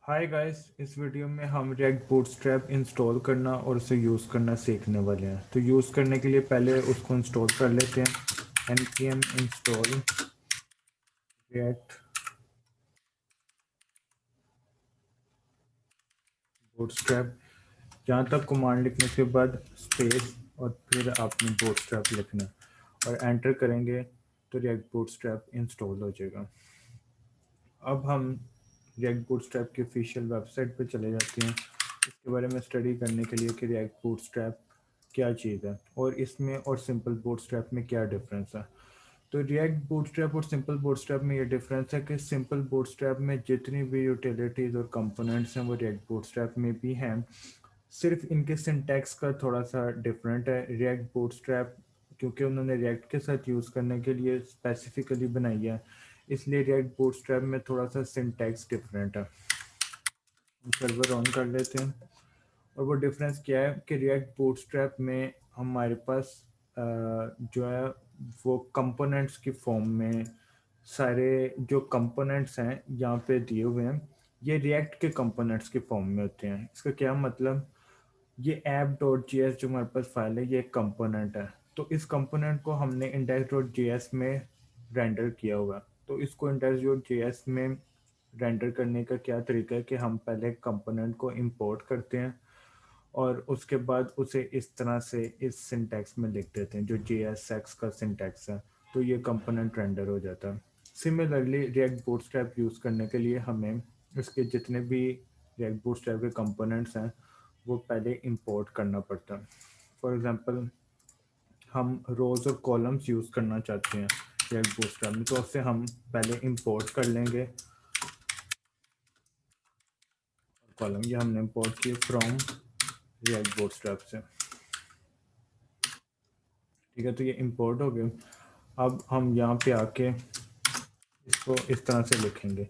Hi guys, इस video में हम रिएक्ट बूटस्ट्रैप इंस्टॉल करना और उसे यूज़ करना सीखने वाले हैं। तो यूज़ करने के लिए पहले उसको इंस्टॉल कर लेते हैं। npm install react bootstrap. जहाँ तक कमांड लिखने के बाद स्पेस और फिर आपने बूटस्ट्रैप लिखना और एंटर करेंगे तो रिएक्ट बूटस्ट्रैप इंस्टॉल हो जाएगा। अब हम रिएक्ट बूटस्ट्रैप की ऑफिशियल वेबसाइट पे चले जाते हैं इसके बारे में स्टडी करने के लिए कि रिएक्ट बूटस्ट्रैप क्या चीज़ है और इसमें और सिंपल बूटस्ट्रैप में क्या डिफरेंस है। तो रिएक्ट बूटस्ट्रैप और सिंपल बूटस्ट्रैप में ये डिफरेंस है कि सिंपल बूटस्ट्रैप में जितनी भी यूटिलिटीज़ और कंपोनेंट्स हैं वो रिएक्ट बूटस्ट्रैप में भी हैं, सिर्फ इनके सिंटैक्स का थोड़ा सा डिफरेंट है। रिएक्ट बूटस्ट्रैप क्योंकि उन्होंने रिएक्ट के साथ यूज़ करने के लिए स्पेसिफिकली बनाई है, इसलिए रिएक्ट बूटस्ट्रैप में थोड़ा सा सिंटैक्स डिफरेंट है। हम सर्वर ऑन कर लेते हैं और वो डिफरेंस क्या है कि रिएक्ट बूटस्ट्रैप में हमारे पास जो है वो कंपोनेंट्स की फॉर्म में सारे जो कंपोनेंट्स हैं यहाँ पे दिए हुए हैं, ये रिएक्ट के कंपोनेंट्स की फॉर्म में होते हैं। इसका क्या मतलब, ये app.js जो हमारे पास फाइल है ये एक कंपोनेंट है। तो इस कंपोनेंट को हमने index.js में रेंडर किया हुआ है। तो इसको index.js में रेंडर करने का क्या तरीका है कि हम पहले कंपोनेंट को इंपोर्ट करते हैं और उसके बाद उसे इस तरह से इस सिंटैक्स में लिख देते हैं जो JSX का सिंटैक्स है, तो ये कंपोनेंट रेंडर हो जाता है। सिमिलरली रिएक्ट बूटस्ट्रैप यूज़ करने के लिए हमें इसके जितने भी रिएक्ट बूटस्ट्रैप के कंपोनेंट्स हैं वो पहले इंपोर्ट करना पड़ता है। फॉर एग्जांपल हम रोज़ और कॉलम्स यूज़ करना चाहते हैं रिएक्ट बूटस्ट्रैप में, तो उससे हम पहले इंपोर्ट कर लेंगे कॉलम, ये हमने इंपोर्ट किए फ्रॉम रिएक्ट बूटस्ट्रैप से। ठीक है, तो ये इंपोर्ट हो गए। अब हम यहाँ पे आके इसको इस तरह से लिखेंगे।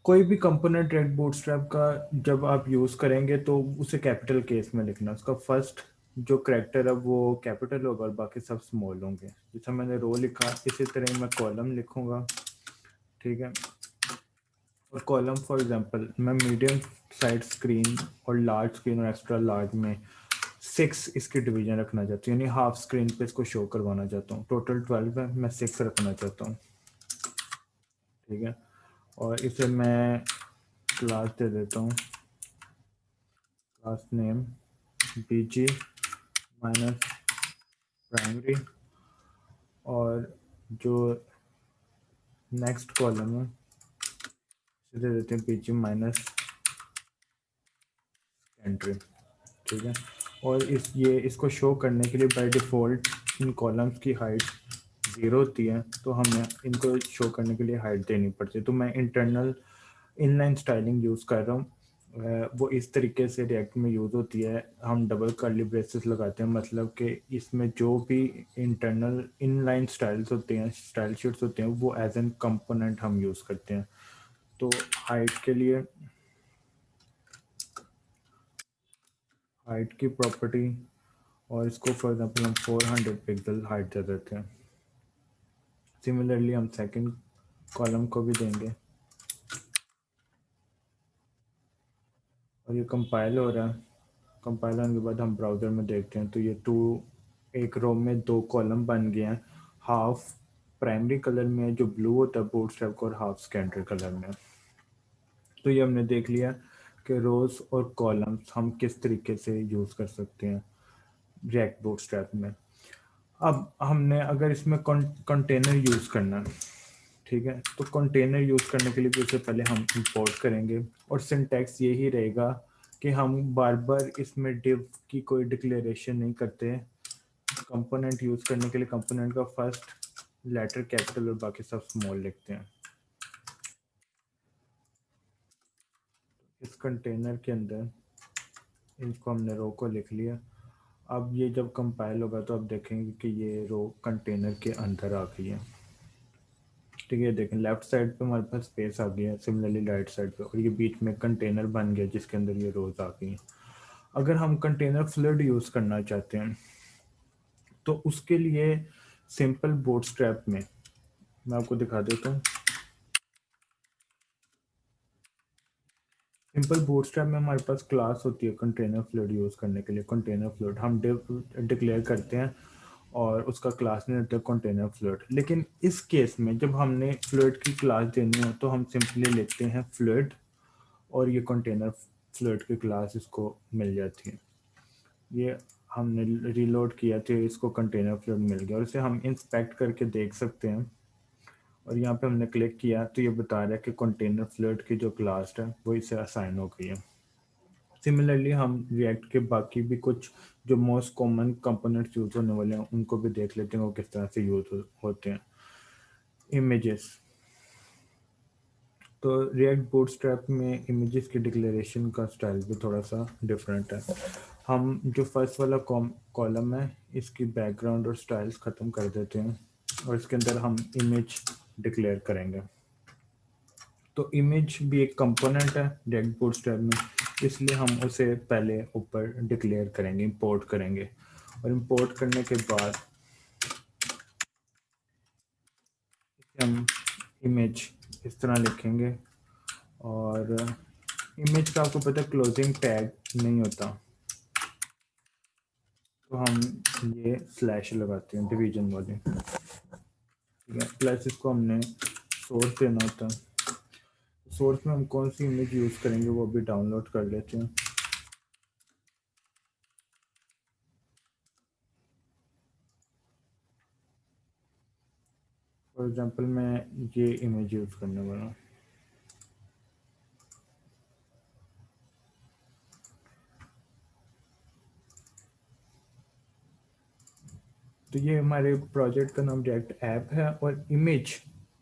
कोई भी कंपोनेंट रिएक्ट बूटस्ट्रैप का जब आप यूज़ करेंगे तो उसे कैपिटल केस में लिखना, उसका फर्स्ट जो करेक्टर है वो कैपिटल होगा और बाकी सब स्मॉल होंगे। जैसा मैंने रो लिखा इसी तरह मैं कॉलम लिखूंगा। ठीक है, और कॉलम फॉर एग्जांपल मैं मीडियम साइज स्क्रीन और लार्ज स्क्रीन और एक्स्ट्रा लार्ज में 6 इसकी डिवीजन रखना चाहता हूँ, यानी हाफ स्क्रीन पे इसको शो करवाना चाहता हूँ। टोटल 12 है, मैं 6 रखना चाहता हूँ। ठीक है, और इसे मैं क्लास दे देता हूँ, class name bg minus primary, और जो नेक्स्ट कॉलम है इसे दे देते हैं bg माइनस एंट्री। ठीक है, और इसको शो करने के लिए बाय डिफ़ॉल्ट इन कॉलम्स की हाइट 0 होती है, तो हमें इनको शो करने के लिए हाइट देनी पड़ती है। तो मैं इंटरनल इनलाइन स्टाइलिंग यूज़ कर रहा हूँ। वो इस तरीके से रिएक्ट में यूज़ होती है, हम डबल कर्ली ब्रेसेस लगाते हैं, मतलब कि इसमें जो भी इंटरनल इनलाइन स्टाइल्स होते हैं, स्टाइल शीट्स होते हैं, वो एज एन कंपोनेंट हम यूज़ करते हैं। तो हाइट के लिए हाइट की प्रॉपर्टी, और इसको फॉर एग्जांपल हम 400 पिक्सल हाइट दे देते हैं। सिमिलरली हम सेकंड कॉलम को भी देंगे और ये कंपाइल हो रहा है। कंपाइल होने के बाद हम ब्राउज़र में देखते हैं तो ये एक रो में 2 कॉलम बन गए हैं। हाफ प्राइमरी कलर में जो ब्लू होता है बूटस्ट्रैप का, और हाफ सेकेंडरी कलर में। तो ये हमने देख लिया कि रोज़ और कॉलम्स हम किस तरीके से यूज़ कर सकते हैं रिएक्ट बूटस्ट्रैप में। अब हमने अगर इसमें कंटेनर यूज़ करना है, ठीक है, तो कंटेनर यूज़ करने के लिए भी उससे पहले हम इंपोर्ट करेंगे और सिंटैक्स यही रहेगा कि हम बार बार इसमें डिव की कोई डिक्लेरेशन नहीं करते। कंपोनेंट यूज़ करने के लिए कंपोनेंट का फर्स्ट लेटर कैपिटल और बाकी सब स्मॉल लिखते हैं। इस कंटेनर के अंदर इनको हमने रो को लिख लिया। अब ये जब कंपाइल होगा तो आप देखेंगे कि ये रो कंटेनर के अंदर आ गई है। ठीक है, देखें लेफ्ट साइड पे हमारे पास स्पेस आ गया है, सिमिलरली राइट साइड पे, और ये बीच में कंटेनर बन गया जिसके अंदर ये रोज आ गई हैं। अगर हम कंटेनर फ्लड यूज़ करना चाहते हैं तो उसके लिए सिंपल बूटस्ट्रैप में मैं आपको दिखा देता हूँ। सिंपल बूटस्ट्रैप में हमारे पास क्लास होती है कंटेनर फ्लूइड यूज़ करने के लिए। कंटेनर फ्लूइड हम डिक्लेयर करते हैं और उसका क्लास नहीं होता कंटेनर फ्लूइड। लेकिन इस केस में जब हमने फ्लूइड की क्लास देनी हो तो हम सिंपली लिखते हैं फ्लूइड और ये कंटेनर फ्लूइड की क्लास इसको मिल जाती है। ये हमने रीलोड किया तो इसको कंटेनर फ्लूइड मिल गया और इसे हम इंस्पेक्ट करके देख सकते हैं। और यहाँ पे हमने क्लिक किया तो ये बता रहा है कि कंटेनर फ्लूइड की जो क्लास है वो इसे असाइन हो गई है। सिमिलरली हम रिएक्ट के बाकी भी कुछ जो मोस्ट कॉमन कंपोनेंट्स यूज होने वाले हैं उनको भी देख लेते हैं वो किस तरह से यूज होते हैं। इमेजेस, तो रिएक्ट बूटस्ट्रैप में इमेजेस की डिक्लेरेशन का स्टाइल भी थोड़ा सा डिफरेंट है। हम जो फर्स्ट वाला कॉलम है इसकी बैकग्राउंड और स्टाइल्स ख़त्म कर देते हैं और इसके अंदर हम इमेज डिक्लेयर करेंगे। तो इमेज भी एक कंपोनेंट है रिएक्ट बूटस्ट्रैप में, इसलिए हम उसे पहले ऊपर डिक्लेयर करेंगे, इंपोर्ट करेंगे। और इंपोर्ट करने के बाद हम इमेज इस तरह लिखेंगे। और इमेज का आपको पता है क्लोजिंग टैग नहीं होता, तो हम ये स्लैश लगाते हैं डिवीजन वाले, ठीक है। प्लस इसको हमने सोर्स देना होता है। सोर्स में हम कौन सी इमेज यूज़ करेंगे वो भी डाउनलोड कर लेते हैं। फॉर एग्जांपल मैं ये इमेज यूज़ करने वाला हूँ। तो ये हमारे प्रोजेक्ट का नाम रिएक्ट ऐप है और इमेज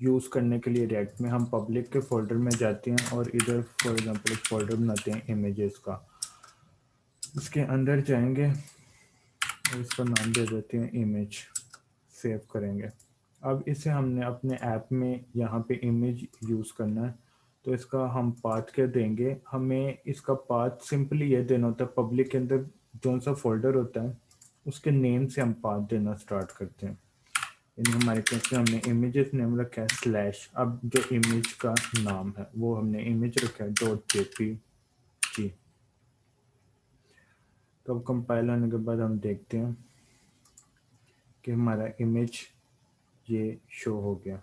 यूज़ करने के लिए रिएक्ट में हम पब्लिक के फोल्डर में जाते हैं और इधर फॉर एग्जांपल एक फोल्डर बनाते हैं इमेजेस का। इसके अंदर जाएंगे और इसका नाम दे देते हैं इमेज, सेव करेंगे। अब इसे हमने अपने ऐप में यहाँ पे इमेज यूज़ करना है, तो इसका हम पाथ क्या देंगे, हमें इसका पाथ सिंपली ये देना होता है पब्लिक के अंदर जो सा फोल्डर होता है उसके नेम से हम पाथ देना स्टार्ट करते हैं। यानी हमारे केस में हमने इमेजेस नेम रखा है स्लैश, अब जो इमेज का नाम है वो हमने इमेज रखा है .jpg। तो अब कंपाइल होने के बाद हम देखते हैं कि हमारा इमेज ये शो हो गया,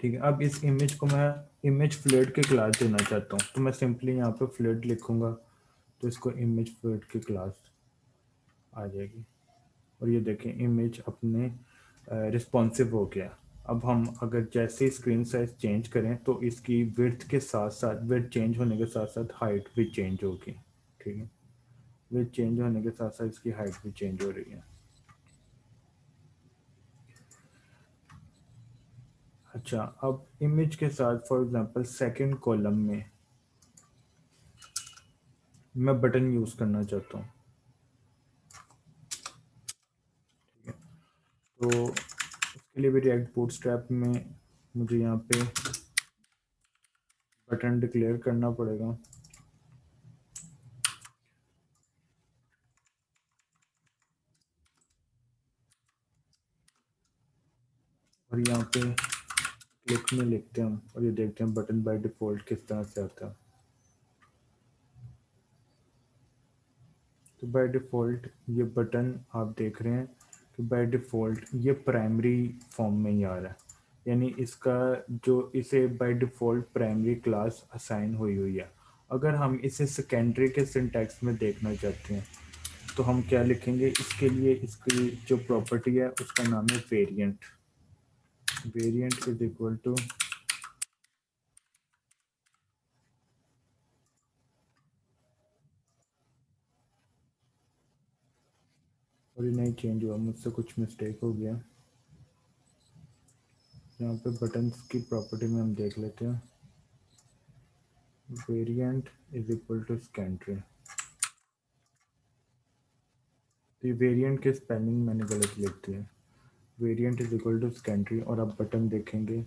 ठीक है। अब इस इमेज को मैं इमेज फ्लूइड की क्लास देना चाहता हूँ, तो मैं सिंपली यहाँ पे फ्लूइड लिखूंगा तो इसको इमेज फ्लूइड की क्लास आ जाएगी। और ये देखें इमेज अपने रिस्पॉन्सिव हो गया। अब हम अगर जैसे ही स्क्रीन साइज चेंज करें तो इसकी विड्थ के साथ साथ, विड्थ चेंज होने के साथ साथ हाइट भी चेंज होगी, ठीक है। विड्थ चेंज होने के साथ साथ इसकी हाइट भी चेंज हो रही है। अच्छा, अब इमेज के साथ फॉर एग्जांपल सेकंड कॉलम में मैं बटन यूज़ करना चाहता हूँ, ठीक है। तो उसके लिए भी रिएक्ट बूटस्ट्रैप में मुझे यहाँ पे बटन डिक्लेयर करना पड़ेगा। और यहाँ पे क्लिक में लिखते हैं हम और ये देखते हैं बटन बाय डिफ़ॉल्ट किस तरह से आता है। तो बाय डिफ़ॉल्ट ये बटन आप देख रहे हैं कि बाय डिफ़ॉल्ट ये प्राइमरी फॉर्म में ही आ रहा है, यानी इसका जो इसे by default primary class assign हुई हुई है। अगर हम इसे सेकेंडरी के सिंटैक्स में देखना चाहते हैं तो हम क्या लिखेंगे, इसके लिए इसकी जो प्रॉपर्टी है उसका नाम है variant. Variant is equal to, और ये नहीं चेंज हुआ, मुझसे कुछ मिस्टेक हो गया। यहाँ पे बटन्स की प्रॉपर्टी में हम देख लेते हैं variant is equal to secondary. तो ये वेरिएंट के स्पेलिंग मैंने गलत लिख दिया। Variant is equal to secondary और आप बटन देखेंगे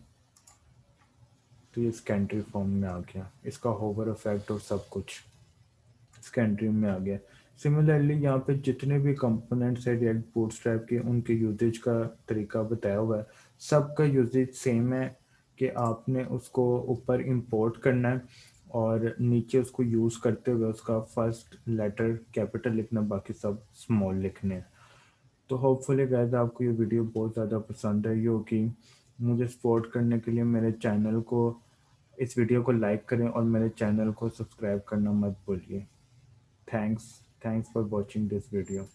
तो ये सेकेंडरी फॉर्म में आ गया, इसका होवर इफेक्ट और सब कुछ सेकेंडरी में आ गया। सिमिलरली यहाँ पे जितने भी कंपोनेंट्स है रिएक्ट बूटस्ट्रैप के उनके यूजेज का तरीका बताया हुआ है, सबका यूजेज सेम है कि आपने उसको ऊपर इंपोर्ट करना है और नीचे उसको यूज़ करते हुए उसका फर्स्ट लेटर कैपिटल लिखना, बाकी सब स्मॉल लिखने हैं। तो होपफुली गाइस आपको ये वीडियो बहुत ज़्यादा पसंद आई होगी। मुझे सपोर्ट करने के लिए मेरे चैनल को, इस वीडियो को लाइक करें और मेरे चैनल को सब्सक्राइब करना मत भूलिए। Thanks for watching this video.